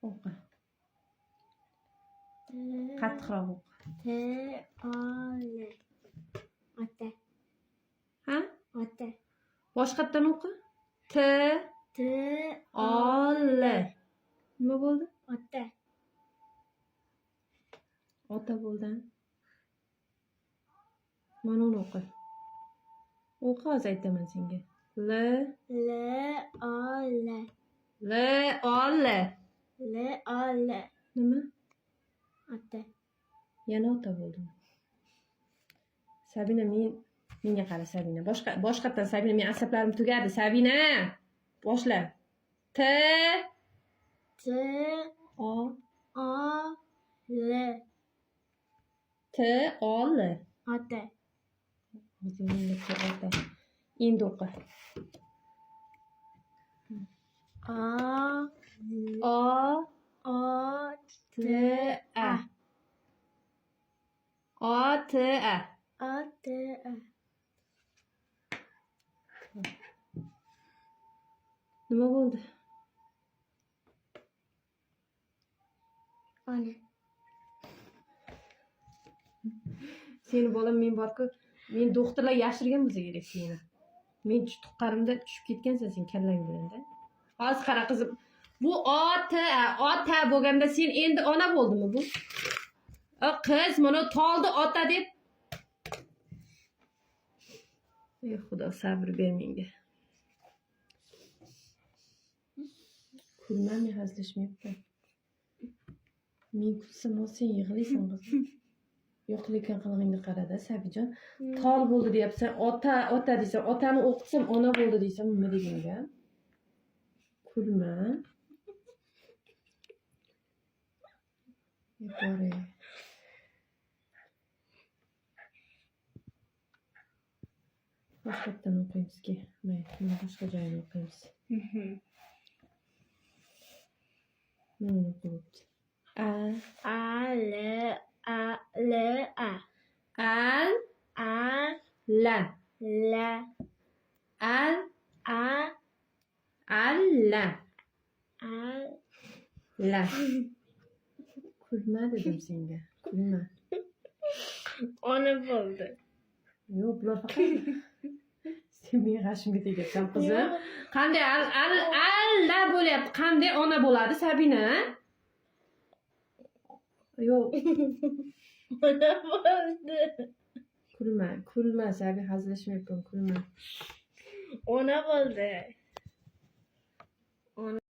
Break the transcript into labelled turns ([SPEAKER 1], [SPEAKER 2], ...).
[SPEAKER 1] O'qi. Qattiqroq o'qi.
[SPEAKER 2] T-O-L. Ota.
[SPEAKER 1] Ha?
[SPEAKER 2] Ota.
[SPEAKER 1] Boshqatdan o'qi.
[SPEAKER 2] T-O-L.
[SPEAKER 1] Nima bo'ldi?
[SPEAKER 2] Ota.
[SPEAKER 1] Ota bo'ldi. Mana uni o'qi. O'qi, hozir aytaman senga.
[SPEAKER 2] L-O-L.
[SPEAKER 1] L-O-L.
[SPEAKER 2] L-O-L.
[SPEAKER 1] Nima?
[SPEAKER 2] Ota.
[SPEAKER 1] Yana ota bo'ldimi? Sabina, menga qara Sabina. Boshqatdan Sabina, men asablarim tugadi. Sabina, boshla.
[SPEAKER 2] T-O-L.
[SPEAKER 1] T-O-L.
[SPEAKER 2] Ota.
[SPEAKER 1] Ota. Endi o'qi. O-T-A. O-T-A.
[SPEAKER 2] O-T-A.
[SPEAKER 1] Nima bo'ldi?
[SPEAKER 2] Ona.
[SPEAKER 1] Seni bolam, men borku, men doktorlar yashirgan bo'lsa kerak seni. Men tuqqanimda tushib ketgansan sen kallang bilan-da. Hozir qara qizim. Bu ota bo'lganda sen endi ona bo'ldimi bu? Qiz mana toldi ota deb. Ey Xudo, sabr ber menga. Kulma, men hazillashmayapman. Men kulsam sen yig'laysan qizim. Yo'q, lekin qilig'ingni qarada, Sabijon. Tol bo'ldi deyapsan, ota deysan, otani o'qitsam ona bo'ldi deysan, nima deganga? Kulma. Bore. Boshqatdan o'qiymiz-ki. Mana boshqa joyini o'qiymiz. Mana o'qiyapti.
[SPEAKER 2] A-L-A.
[SPEAKER 1] Al-la.
[SPEAKER 2] La.
[SPEAKER 1] Al-la. La. Kulma dedim senga. Kulma.
[SPEAKER 2] Ona bo'ldi.
[SPEAKER 1] Yo'q, bular faqat sen meni g'ashimga tegyapsan qizim. Qanday al-la bo'lyapti? Qanday ona bo'ladi, Sabina? Yo'q.
[SPEAKER 2] Ona bo'ldi.
[SPEAKER 1] Kulma, Sabi, hazillashmayapman, kulma.
[SPEAKER 2] Ona bo'ldi.